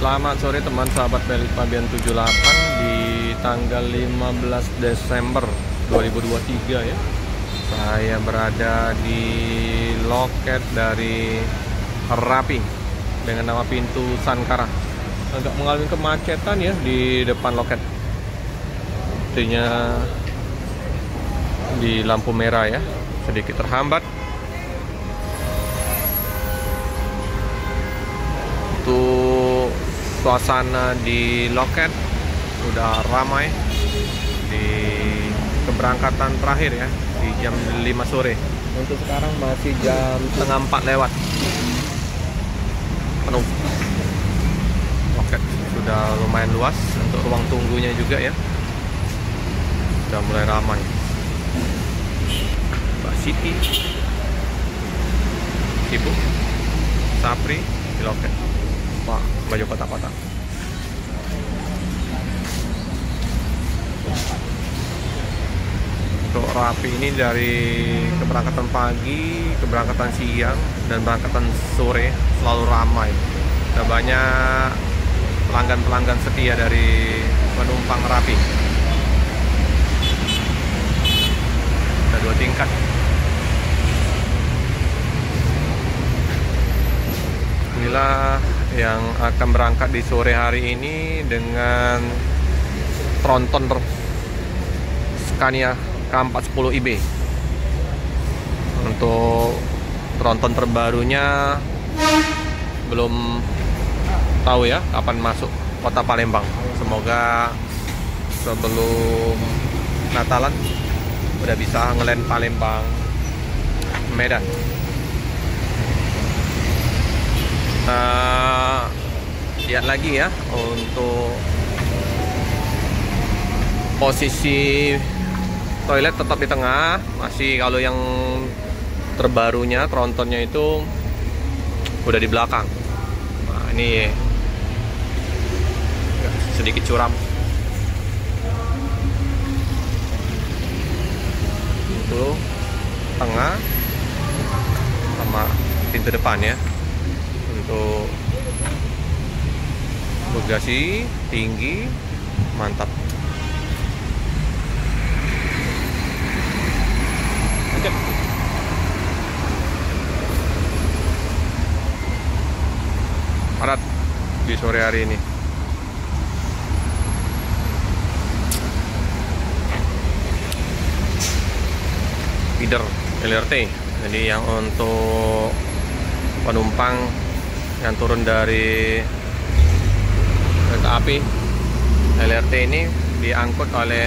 Selamat sore teman sahabat Pelik Fabian 78 di tanggal 15 Desember 2023 ya. Saya berada di loket dari Rapi dengan nama pintu Sankara. Agak mengalami kemacetan ya di depan loket. Artinya di lampu merah ya, sedikit terhambat. Untuk suasana di loket udah ramai di keberangkatan terakhir ya di jam 5 sore. Untuk sekarang masih jam setengah 4 lewat. Penuh. Loket sudah lumayan luas, untuk ruang tunggunya juga ya sudah mulai ramai. Mbak Siti, Ibu Sapri di loket. Pak, baju kotak-kotak. Untuk Rapi ini dari keberangkatan pagi, keberangkatan siang, dan keberangkatan sore selalu ramai. Ada banyak pelanggan-pelanggan setia dari penumpang Rapi. Ada 2 tingkat. Inilah yang akan berangkat di sore hari ini dengan tronton Scania K410IB. Untuk tronton terbarunya belum tahu ya kapan masuk kota Palembang. Semoga sebelum Natalan udah bisa ngelend Palembang, Medan. Lihat lagi ya untuk posisi toilet tetap di tengah. Masih kalau yang terbarunya trontonnya itu udah di belakang. Nah, ini sedikit curam. Itu tengah sama pintu depan ya. Untuk bagasi tinggi, mantap. Oke. Padat di sore hari ini. Feeder LRT. Jadi yang untuk penumpang yang turun dari kereta api LRT ini diangkut oleh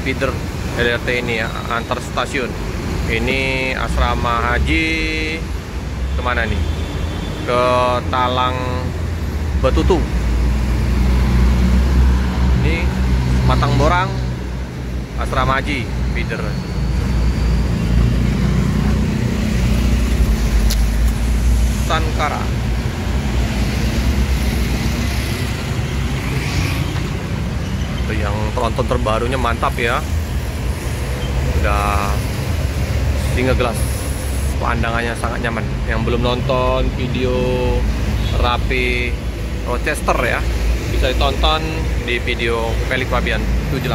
feeder LRT ini ya, antar stasiun. Ini asrama haji kemana nih? Ke Talang Betutu. Ini Matang Borang, asrama haji feeder. Sankara. Yang tronton terbarunya mantap ya, udah single glass, pandangannya sangat nyaman. Yang belum nonton video Rapi Rochester ya, bisa ditonton di video Pelik Fabian 78.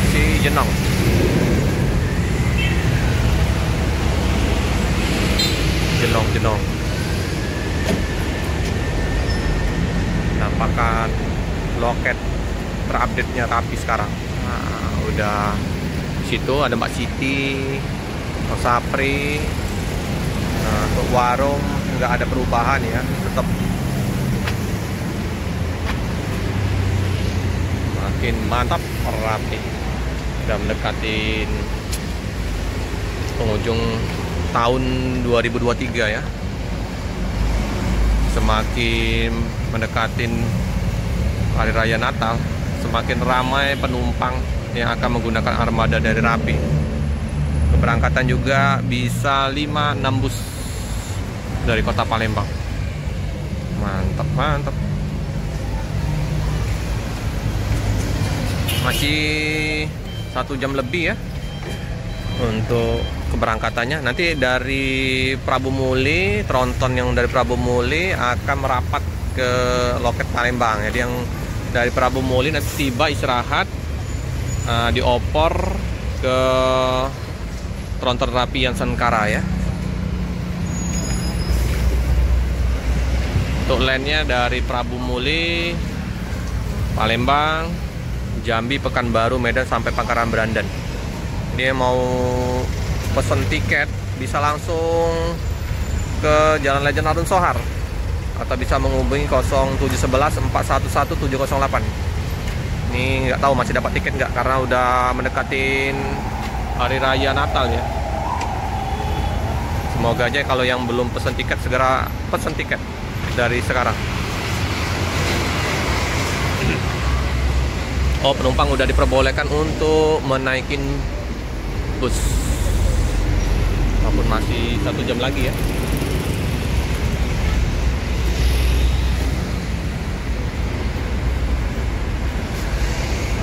Si Jenong Jenong nampakkan loket terupdate-nya Rapi sekarang. Nah, udah situ ada Mbak Siti, Mbak Sapri. Nah, untuk warung nggak ada perubahan ya, tetap makin mantap Rapi. Udah mendekatin penghujung tahun 2023 ya. Semakin mendekatin hari raya Natal, semakin ramai penumpang yang akan menggunakan armada dari Rapi. Keberangkatan juga bisa 5-6 bus dari kota Palembang. Mantap, mantap. Masih 1 jam lebih ya untuk keberangkatannya. Nanti dari Prabu Muli, tronton yang dari Prabu Muli akan merapat ke loket Palembang. Jadi yang dari Prabu Muli nanti tiba istirahat, diopor ke tronton Rapian Senkara ya. Untuk lainnya dari Prabu Muli, Palembang, Jambi, Pekanbaru, Medan sampai Pangkalan Berandan. Dia mau pesen tiket bisa langsung ke Jalan Lejen Harun Sohar atau bisa menghubungi 0711 411 708. Ini nggak tahu masih dapat tiket nggak karena udah mendekatin hari raya Natal ya. Semoga aja kalau yang belum pesen tiket segera pesen tiket dari sekarang. Oh, penumpang udah diperbolehkan untuk menaikin bus. Walaupun masih 1 jam lagi ya.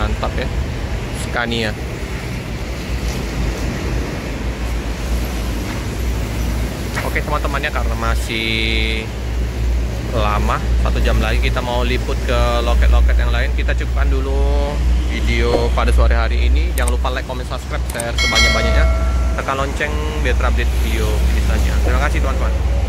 Mantap ya, Scania. Oke teman-temannya, karena masih lama 1 jam lagi kita mau liput ke loket-loket yang lain. Kita cukupkan dulu video pada sore hari ini. Jangan lupa like, comment, subscribe, share sebanyak-banyaknya, tekan lonceng biar terupdate video selanjutnya. Terima kasih teman-teman.